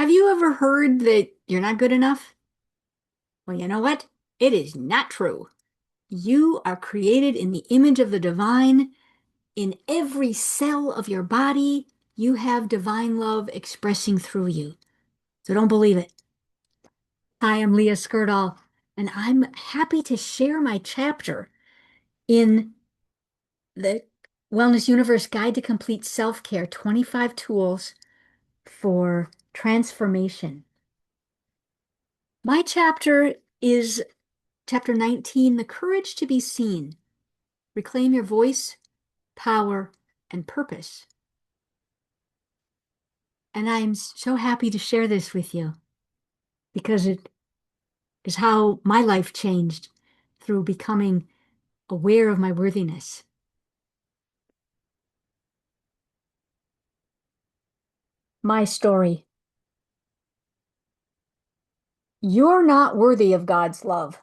Have you ever heard that you're not good enough? Well, you know what? It is not true. You are created in the image of the divine. In every cell of your body, you have divine love expressing through you. So don't believe it. Hi, I'm Leah Skurdal, and I'm happy to share my chapter in the Wellness Universe Guide to Complete Self-Care 25 Tools for Transformation. My chapter is Chapter 19, The Courage to be Seen. Reclaim your voice, power, and purpose. And I'm so happy to share this with you because it is how my life changed through becoming aware of my worthiness. My story. You're not worthy of God's love.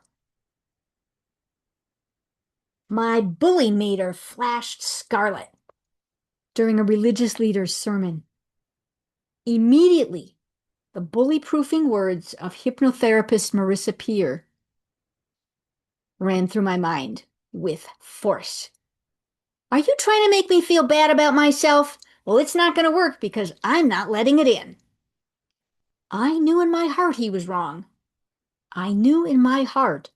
My bully meter flashed scarlet during a religious leader's sermon. Immediately, the bully-proofing words of hypnotherapist Marissa Peer ran through my mind with force. Are you trying to make me feel bad about myself? Well, it's not going to work because I'm not letting it in. I knew in my heart he was wrong. I knew in my heart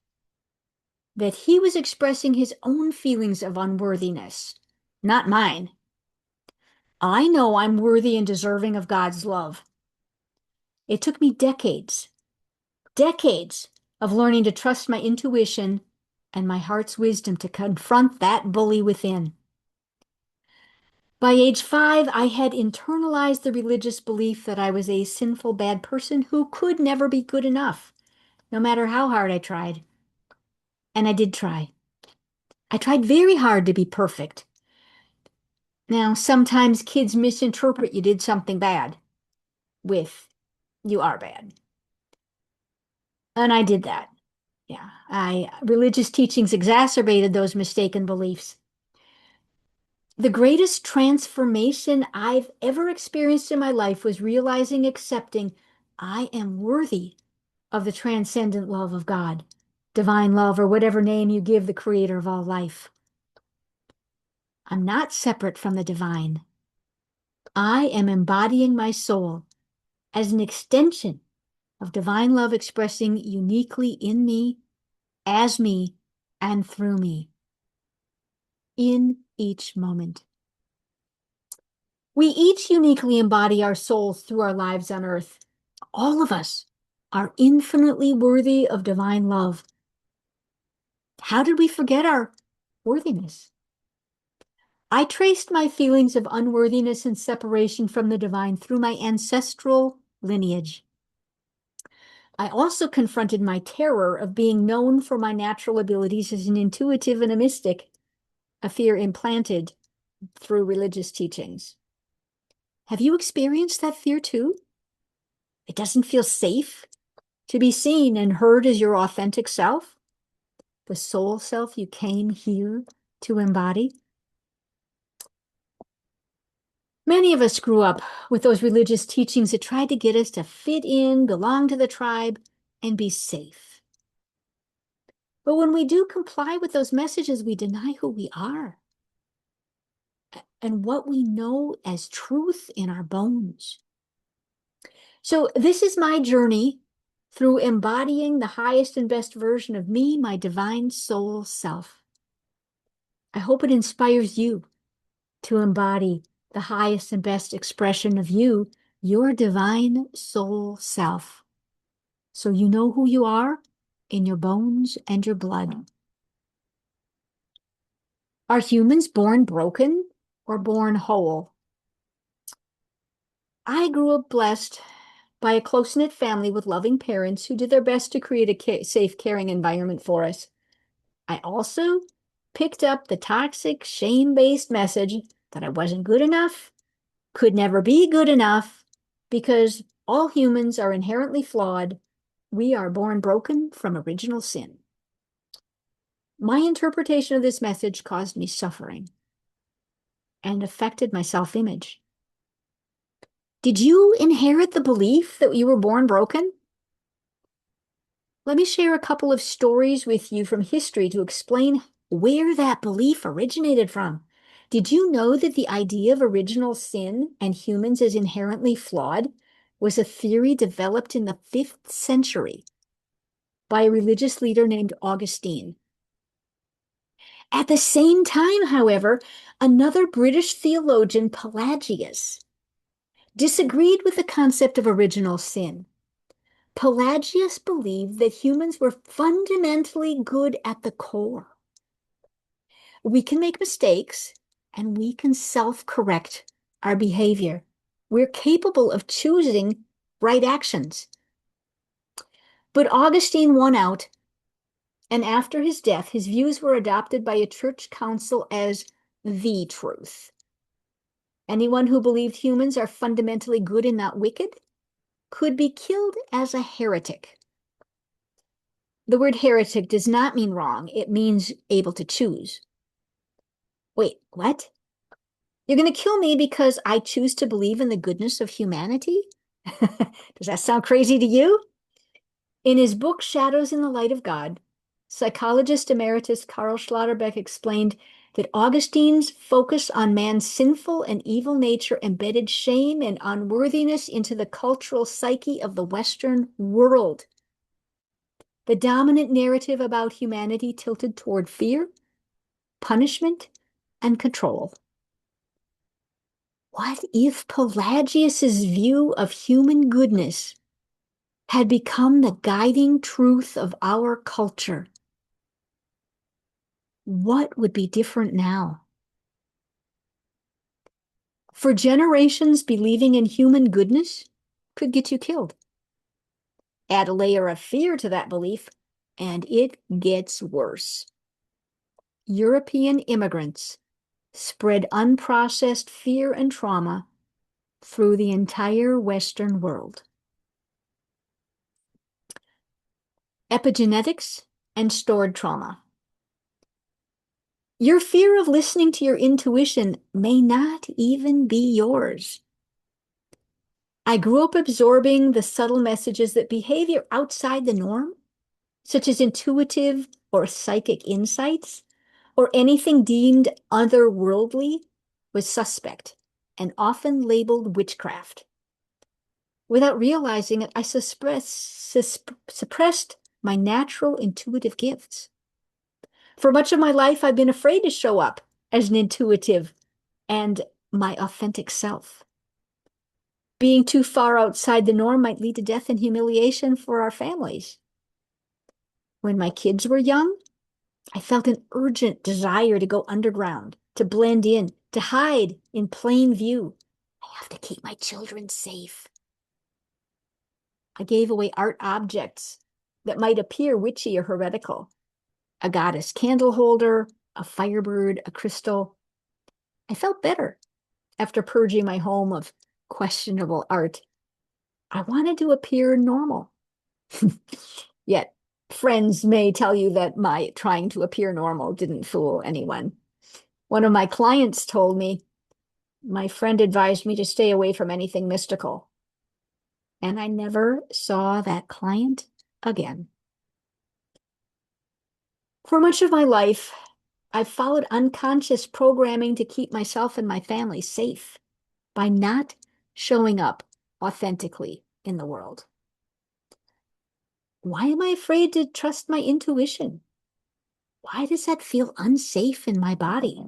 that he was expressing his own feelings of unworthiness, not mine. I know I'm worthy and deserving of God's love. It took me decades of learning to trust my intuition and my heart's wisdom to confront that bully within. By age 5, I had internalized the religious belief that I was a sinful, bad person who could never be good enough, no matter how hard I tried. And I did try. I tried very hard to be perfect. Now, sometimes kids misinterpret you did something bad with you are bad. And I did that. Yeah, religious teachings exacerbated those mistaken beliefs. The greatest transformation I've ever experienced in my life was realizing, accepting I am worthy of the transcendent love of God, divine love, or whatever name you give the creator of all life. I'm not separate from the divine. I am embodying my soul as an extension of divine love expressing uniquely in me, as me, and through me, in each moment. We each uniquely embody our souls through our lives on earth. All of us are infinitely worthy of divine love. How did we forget our worthiness? I traced my feelings of unworthiness and separation from the divine through my ancestral lineage. I also confronted my terror of being known for my natural abilities as an intuitive and a mystic, a fear implanted through religious teachings. Have you experienced that fear too? It doesn't feel safe to be seen and heard as your authentic self, the soul self you came here to embody. Many of us grew up with those religious teachings that tried to get us to fit in, belong to the tribe, and be safe. But when we do comply with those messages, we deny who we are and what we know as truth in our bones. So this is my journey through embodying the highest and best version of me, my divine soul self. I hope it inspires you to embody the highest and best expression of you, your divine soul self. So you know who you are in your bones and your blood. Are humans born broken or born whole? I grew up blessed by a close-knit family with loving parents who did their best to create a safe, caring environment for us. I also picked up the toxic, shame-based message that I wasn't good enough, could never be good enough, because all humans are inherently flawed. We are born broken from original sin. My interpretation of this message caused me suffering and affected my self-image. Did you inherit the belief that you were born broken? Let me share a couple of stories with you from history to explain where that belief originated from. Did you know that the idea of original sin and humans as inherently flawed was a theory developed in the 5th century by a religious leader named Augustine? At the same time, however, another British theologian, Pelagius, disagreed with the concept of original sin. Pelagius believed that humans were fundamentally good at the core. We can make mistakes and we can self-correct our behavior. We're capable of choosing right actions. But Augustine won out, and after his death, his views were adopted by a church council as the truth. Anyone who believed humans are fundamentally good and not wicked could be killed as a heretic. The word heretic does not mean wrong. It means able to choose. Wait, what? You're going to kill me because I choose to believe in the goodness of humanity? Does that sound crazy to you? In his book, Shadows in the Light of God, psychologist emeritus Karl Schlotterbeck explained that Augustine's focus on man's sinful and evil nature embedded shame and unworthiness into the cultural psyche of the Western world. The dominant narrative about humanity tilted toward fear, punishment, and control. What if Pelagius's view of human goodness had become the guiding truth of our culture? What would be different now? For generations, believing in human goodness could get you killed. Add a layer of fear to that belief, and it gets worse. European immigrants spread unprocessed fear and trauma through the entire Western world. Epigenetics and stored trauma. Your fear of listening to your intuition may not even be yours. I grew up absorbing the subtle messages that behavior outside the norm, such as intuitive or psychic insights, or anything deemed otherworldly, was suspect and often labeled witchcraft. Without realizing it, I suppressed my natural intuitive gifts. For much of my life, I've been afraid to show up as an intuitive and my authentic self. Being too far outside the norm might lead to death and humiliation for our families. When my kids were young, I felt an urgent desire to go underground, to blend in, to hide in plain view. I have to keep my children safe. I gave away art objects that might appear witchy or heretical. A goddess candle holder, a firebird, a crystal. I felt better after purging my home of questionable art. I wanted to appear normal. Yet, friends may tell you that my trying to appear normal didn't fool anyone. One of my clients told me, my friend advised me to stay away from anything mystical. And I never saw that client again. For much of my life, I've followed unconscious programming to keep myself and my family safe by not showing up authentically in the world. Why am I afraid to trust my intuition? Why does that feel unsafe in my body?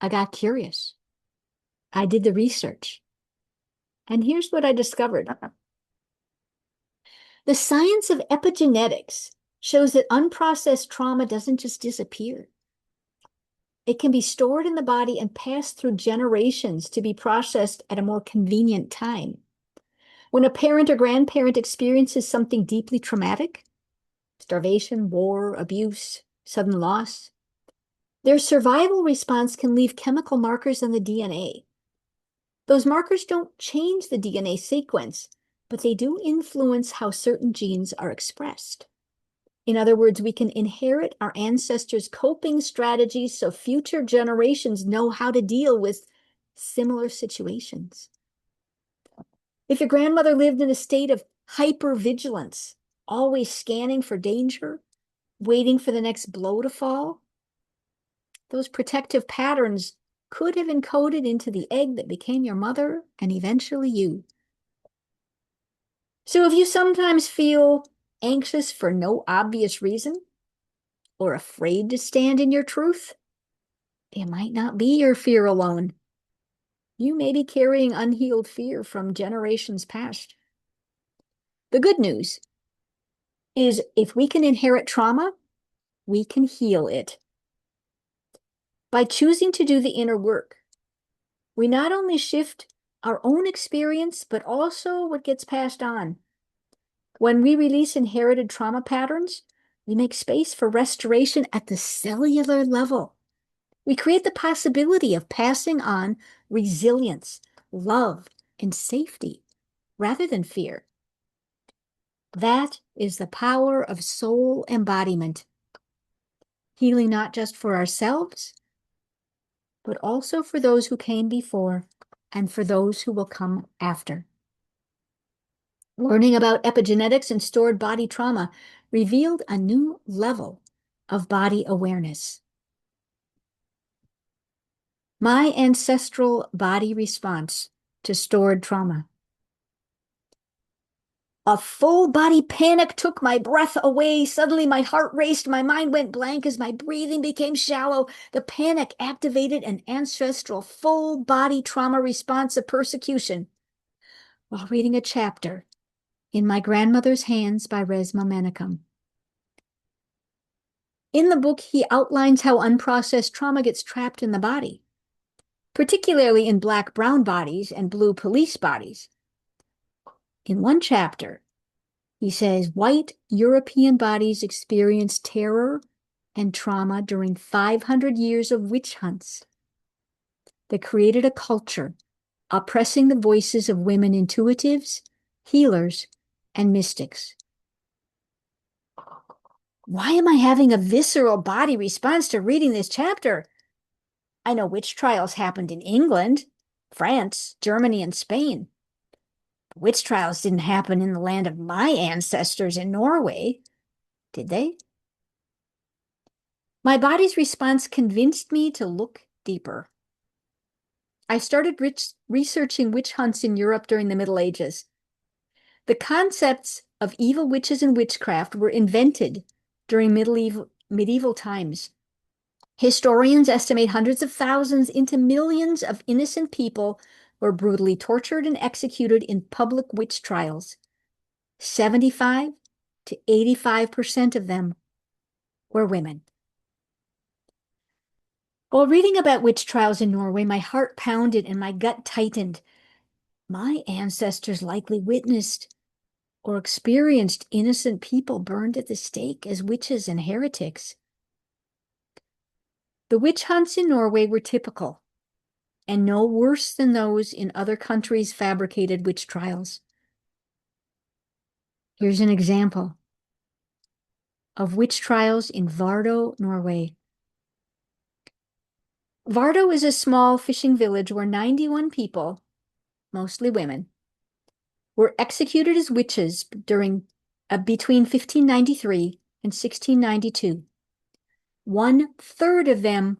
I got curious. I did the research. And here's what I discovered. The science of epigenetics shows that unprocessed trauma doesn't just disappear. It can be stored in the body and passed through generations to be processed at a more convenient time. When a parent or grandparent experiences something deeply traumatic, starvation, war, abuse, sudden loss, their survival response can leave chemical markers in the DNA. Those markers don't change the DNA sequence, but they do influence how certain genes are expressed. In other words, we can inherit our ancestors' coping strategies so future generations know how to deal with similar situations. If your grandmother lived in a state of hypervigilance, always scanning for danger, waiting for the next blow to fall, those protective patterns could have encoded into the egg that became your mother and eventually you. So if you sometimes feel anxious for no obvious reason or afraid to stand in your truth, it might not be your fear alone. You may be carrying unhealed fear from generations past. The good news is if we can inherit trauma, we can heal it. By choosing to do the inner work, we not only shift our own experience, but also what gets passed on. When we release inherited trauma patterns, we make space for restoration at the cellular level. We create the possibility of passing on resilience, love, and safety rather than fear. That is the power of soul embodiment. Healing not just for ourselves, but also for those who came before and for those who will come after. Learning about epigenetics and stored body trauma revealed a new level of body awareness. My ancestral body response to stored trauma. A full body panic took my breath away. Suddenly my heart raced, my mind went blank as my breathing became shallow. The panic activated an ancestral full body trauma response of persecution while reading a chapter in My Grandmother's Hands by Resmaa Menakem. In the book, he outlines how unprocessed trauma gets trapped in the body, particularly in Black-brown bodies and blue police bodies. In one chapter, he says white European bodies experienced terror and trauma during 500 years of witch hunts that created a culture oppressing the voices of women intuitives, healers, and mystics. Why am I having a visceral body response to reading this chapter? I know witch trials happened in England, France, Germany, and Spain. Witch trials didn't happen in the land of my ancestors in Norway, did they? My body's response convinced me to look deeper. I started researching witch hunts in Europe during the Middle Ages. The concepts of evil witches and witchcraft were invented during medieval times. Historians estimate hundreds of thousands into millions of innocent people were brutally tortured and executed in public witch trials. 75 to 85% of them were women. While reading about witch trials in Norway, my heart pounded and my gut tightened. My ancestors likely witnessed or experienced innocent people burned at the stake as witches and heretics. The witch hunts in Norway were typical and no worse than those in other countries' fabricated witch trials. Here's an example of witch trials in Vardø, Norway. Vardø is a small fishing village where 91 people, mostly women, were executed as witches between 1593 and 1692. 1/3 of them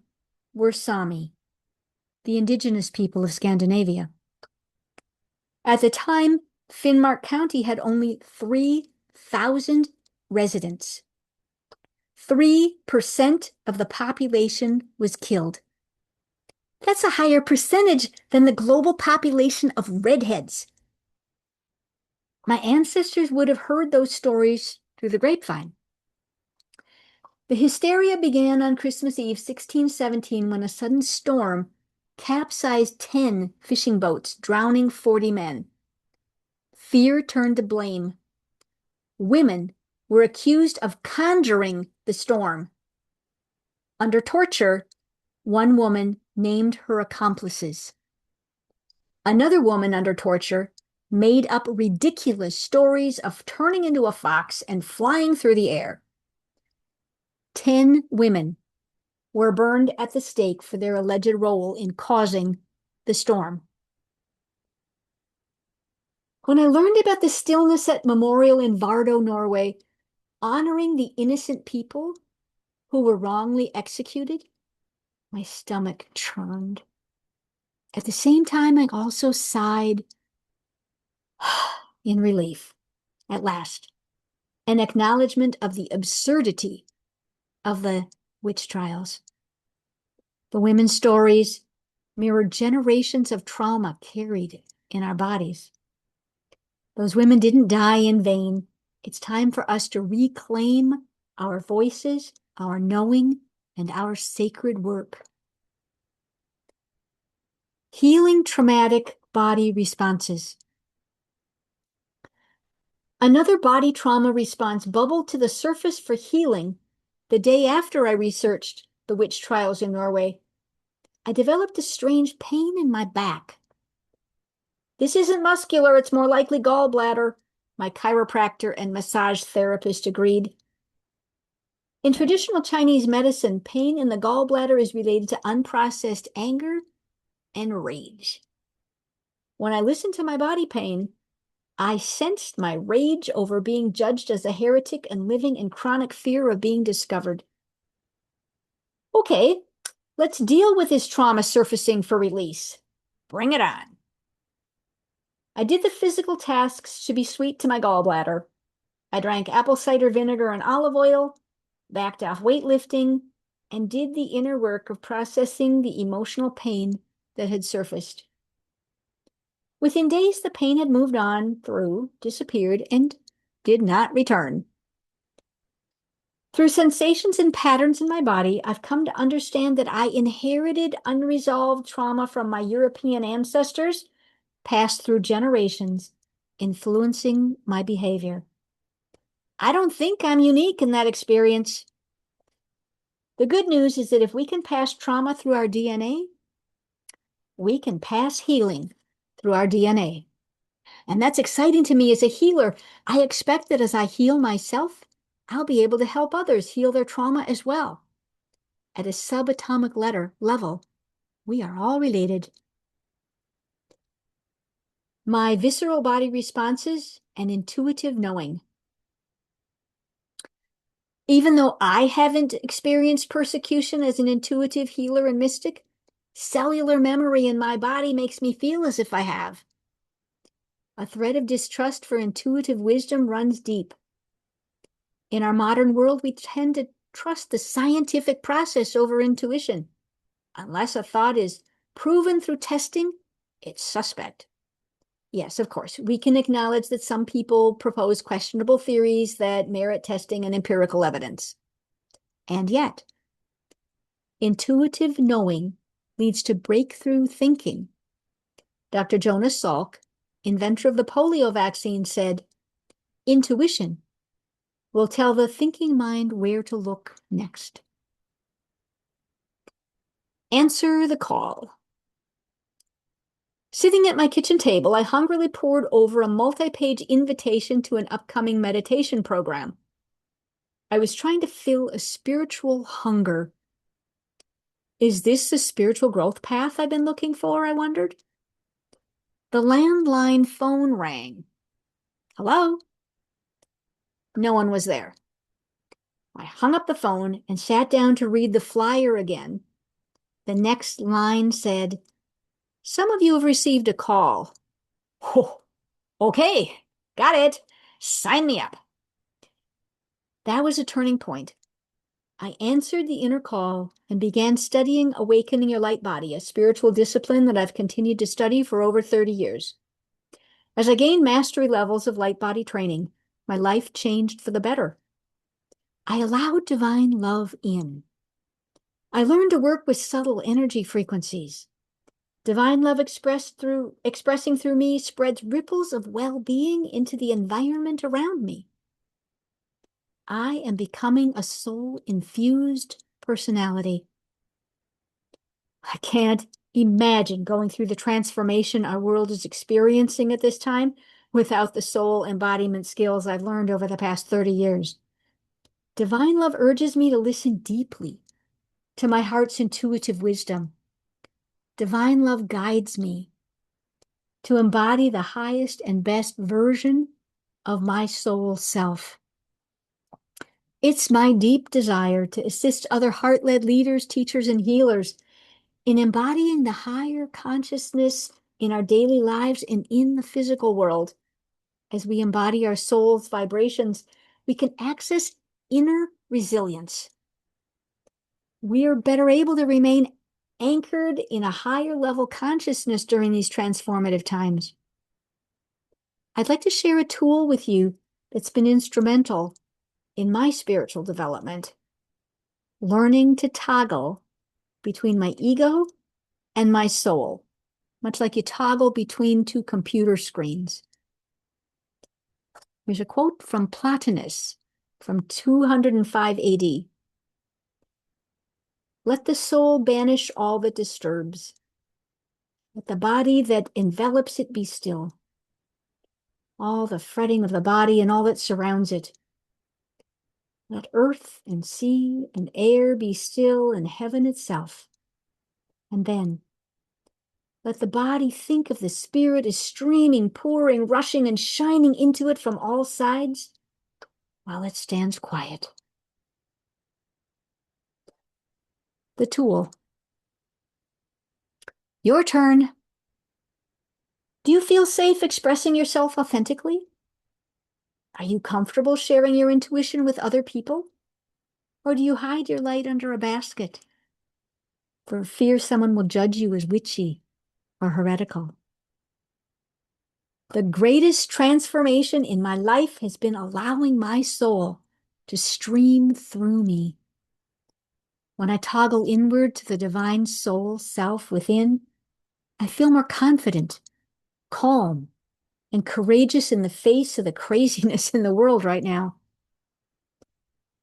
were Sami, the indigenous people of Scandinavia. At the time, Finnmark County had only 3,000 residents. 3% of the population was killed. That's a higher percentage than the global population of redheads. My ancestors would have heard those stories through the grapevine. The hysteria began on Christmas Eve, 1617, when a sudden storm capsized 10 fishing boats, drowning 40 men. Fear turned to blame. Women were accused of conjuring the storm. Under torture, one woman named her accomplices. Another woman under torture made up ridiculous stories of turning into a fox and flying through the air. 10 women were burned at the stake for their alleged role in causing the storm. When I learned about the stillness at Memorial in Vardo, Norway, honoring the innocent people who were wrongly executed, my stomach churned. At the same time, I also sighed in relief. At last, an acknowledgement of the absurdity of the witch trials. The women's stories mirror generations of trauma carried in our bodies. Those women didn't die in vain. It's time for us to reclaim our voices, our knowing, and our sacred work. Healing traumatic body responses. Another body trauma response bubbled to the surface for healing the day after I researched the witch trials in Norway. I developed a strange pain in my back. This isn't muscular, it's more likely gallbladder, my chiropractor and massage therapist agreed. In traditional Chinese medicine, pain in the gallbladder is related to unprocessed anger and rage. When I listened to my body pain, I sensed my rage over being judged as a heretic and living in chronic fear of being discovered. Okay, let's deal with this trauma surfacing for release. Bring it on. I did the physical tasks to be sweet to my gallbladder. I drank apple cider vinegar and olive oil, backed off weightlifting, and did the inner work of processing the emotional pain that had surfaced. Within days, the pain had moved on through, disappeared, and did not return. Through sensations and patterns in my body, I've come to understand that I inherited unresolved trauma from my European ancestors, passed through generations, influencing my behavior. I don't think I'm unique in that experience. The good news is that if we can pass trauma through our DNA, we can pass healing through our DNA. And that's exciting to me as a healer. I expect that as I heal myself, I'll be able to help others heal their trauma as well. At a subatomic level, we are all related. My visceral body responses and intuitive knowing. Even though I haven't experienced persecution as an intuitive healer and mystic, cellular memory in my body makes me feel as if I have. A thread of distrust for intuitive wisdom runs deep. In our modern world, we tend to trust the scientific process over intuition. Unless a thought is proven through testing, it's suspect. Yes, of course, we can acknowledge that some people propose questionable theories that merit testing and empirical evidence. And yet, intuitive knowing leads to breakthrough thinking. Dr. Jonas Salk, inventor of the polio vaccine, said, "Intuition will tell the thinking mind where to look next." Answer the call. Sitting at my kitchen table, I hungrily pored over a multi-page invitation to an upcoming meditation program. I was trying to fill a spiritual hunger. Is this the spiritual growth path I've been looking for, I wondered? The landline phone rang. Hello? No one was there. I hung up the phone and sat down to read the flyer again. The next line said, "Some of you have received a call." Oh, okay, got it. Sign me up. That was a turning point. I answered the inner call and began studying Awakening Your Light Body, a spiritual discipline that I've continued to study for over 30 years. As I gained mastery levels of light body training, my life changed for the better. I allowed divine love in. I learned to work with subtle energy frequencies. Divine love expressing through me spreads ripples of well-being into the environment around me. I am becoming a soul-infused personality. I can't imagine going through the transformation our world is experiencing at this time without the soul embodiment skills I've learned over the past 30 years. Divine love urges me to listen deeply to my heart's intuitive wisdom. Divine love guides me to embody the highest and best version of my soul self. It's my deep desire to assist other heart-led leaders, teachers, and healers in embodying the higher consciousness in our daily lives and in the physical world. As we embody our soul's vibrations, we can access inner resilience. We are better able to remain anchored in a higher level consciousness during these transformative times. I'd like to share a tool with you that's been instrumental in my spiritual development, learning to toggle between my ego and my soul, much like you toggle between two computer screens. There's a quote from Plotinus from 205 AD. Let the soul banish all that disturbs. Let the body that envelops it be still. All the fretting of the body and all that surrounds it. Let earth and sea and air be still and heaven itself. And then let the body think of the spirit as streaming, pouring, rushing, and shining into it from all sides while it stands quiet. The tool. Your turn. Do you feel safe expressing yourself authentically? Are you comfortable sharing your intuition with other people? Or do you hide your light under a basket for fear someone will judge you as witchy or heretical? The greatest transformation in my life has been allowing my soul to stream through me. When I toggle inward to the divine soul self within, I feel more confident, calm, and courageous in the face of the craziness in the world right now.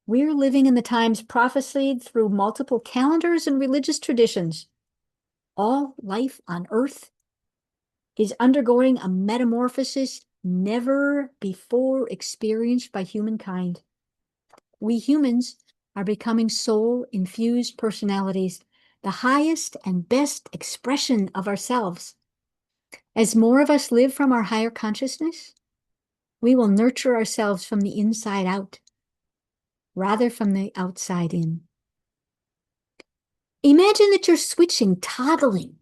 We're living in the times prophesied through multiple calendars and religious traditions. All life on Earth is undergoing a metamorphosis never before experienced by humankind. We humans are becoming soul-infused personalities, the highest and best expression of ourselves. As more of us live from our higher consciousness, we will nurture ourselves from the inside out, rather from the outside in. Imagine that you're switching, toggling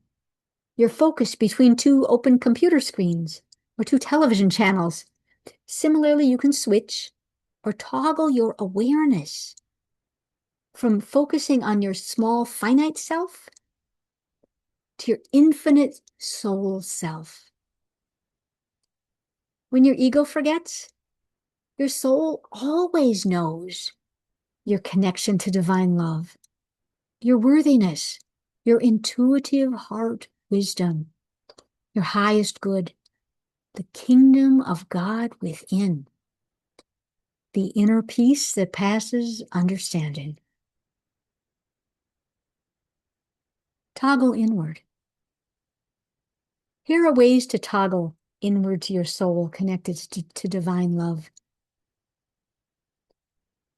your focus between two open computer screens or two television channels. Similarly, you can switch or toggle your awareness from focusing on your small finite self to your infinite soul self. When your ego forgets, your soul always knows your connection to divine love, your worthiness, your intuitive heart wisdom, your highest good, the kingdom of God within, the inner peace that passes understanding. Toggle inward. Here are ways to toggle inward to your soul connected to divine love.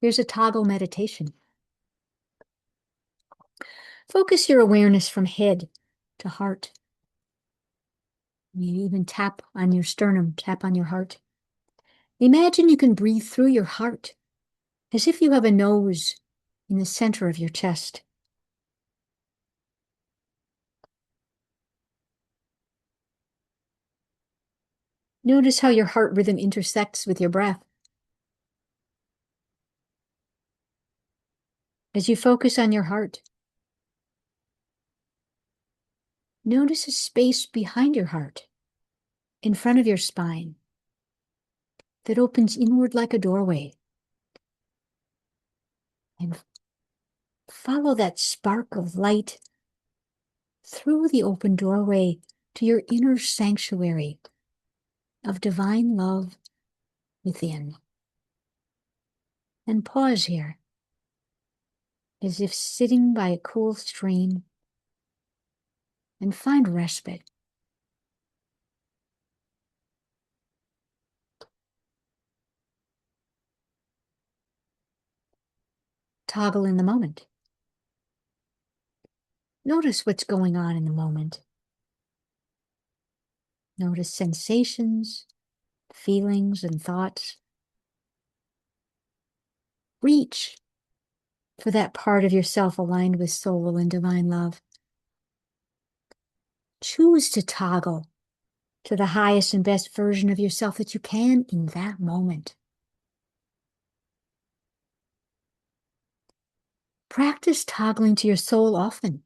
Here's a toggle meditation. Focus your awareness from head to heart. You even tap on your sternum, tap on your heart. Imagine you can breathe through your heart as if you have a nose in the center of your chest. Notice how your heart rhythm intersects with your breath. As you focus on your heart, notice a space behind your heart, in front of your spine, that opens inward like a doorway. And follow that spark of light through the open doorway to your inner sanctuary of divine love within. And pause here, as if sitting by a cool stream, and find respite. Toggle in the moment. Notice what's going on in the moment. Notice sensations, feelings, and thoughts. Reach for that part of yourself aligned with soul and divine love. Choose to toggle to the highest and best version of yourself that you can in that moment. Practice toggling to your soul often.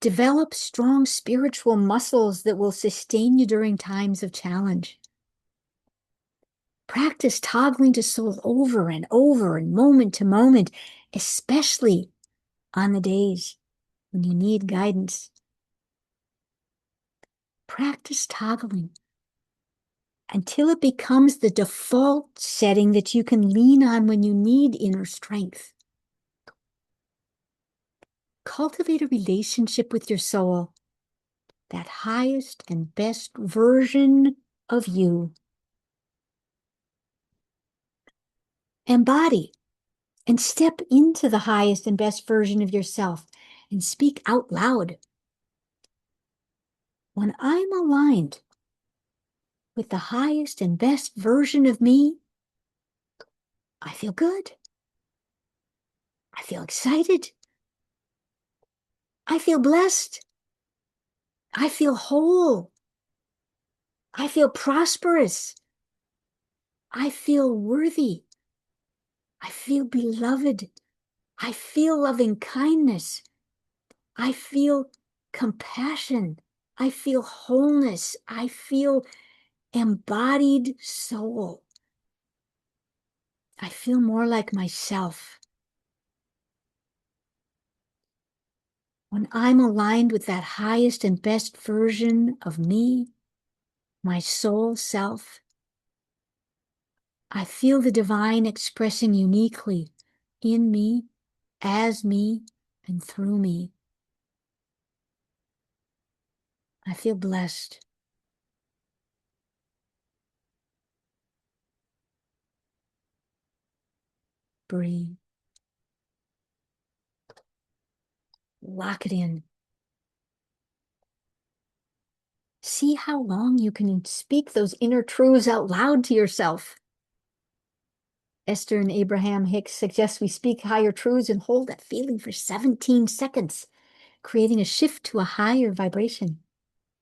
Develop strong spiritual muscles that will sustain you during times of challenge. Practice toggling to soul over and over and moment to moment, especially on the days when you need guidance. Practice toggling until it becomes the default setting that you can lean on when you need inner strength. Cultivate a relationship with your soul, that highest and best version of you. Embody and step into the highest and best version of yourself and speak out loud. When I'm aligned with the highest and best version of me, I feel good. I feel excited. I feel blessed. I feel whole. I feel prosperous. I feel worthy. I feel beloved. I feel loving kindness. I feel compassion. I feel wholeness. I feel embodied soul. I feel more like myself. When I'm aligned with that highest and best version of me, my soul self, I feel the divine expressing uniquely in me, as me, and through me. I feel blessed. Breathe. Lock it in. See how long you can speak those inner truths out loud to yourself. Esther and Abraham Hicks suggest we speak higher truths and hold that feeling for 17 seconds, creating a shift to a higher vibration.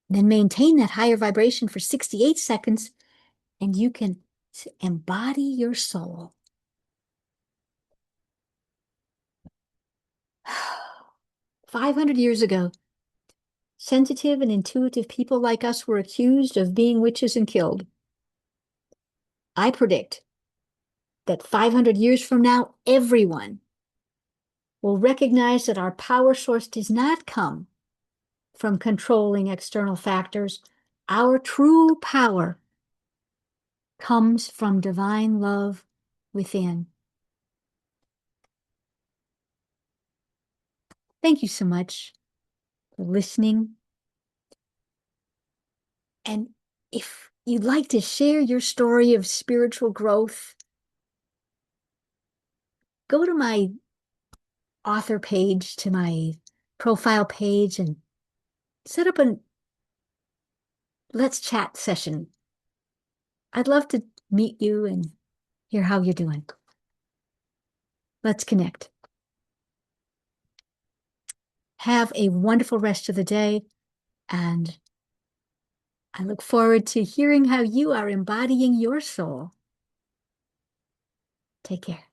Then maintain that higher vibration for 68 seconds, and you can embody your soul. 500 years ago, sensitive and intuitive people like us were accused of being witches and killed. I predict that 500 years from now, everyone will recognize that our power source does not come from controlling external factors. Our true power comes from divine love within. Thank you so much for listening. And if you'd like to share your story of spiritual growth, go to my author page, to my profile page, and set up a let's chat session. I'd love to meet you and hear how you're doing. Let's connect. Have a wonderful rest of the day, and I look forward to hearing how you are embodying your soul. Take care.